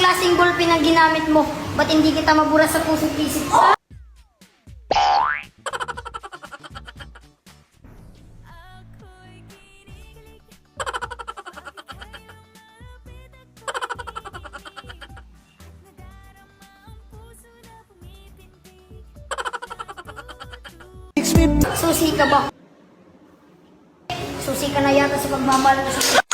klaseng ballpen ang ginamit mo? Ba't hindi kita mabura sa puso't isip? Susi ka ba? Susi ka na yata sa pagmamahal na sa...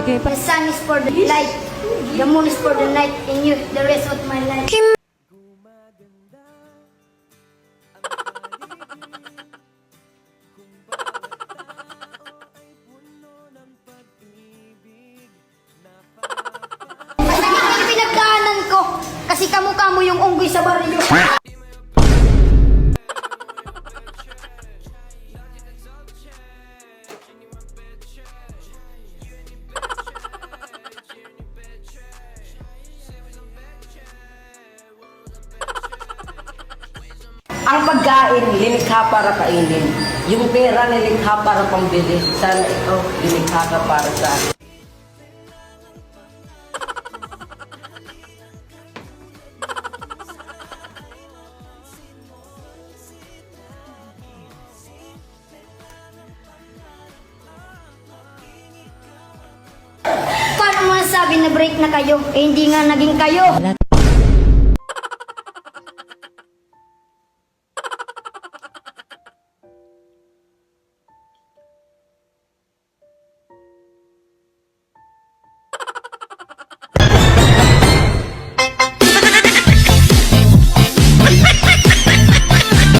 The sun is for the light, the moon is for the night, and you, the rest of my life. Ang pinagdaanan ko, kasi kamukha mo yung unggoy sa baryo. Ang pagkain, lilikha para kainin. Yung pera, nilikha para pambili. Sana ikaw, lilikha ka para sa akin. Paano mo nasabi na break na kayo? Eh hindi nga naging kayo.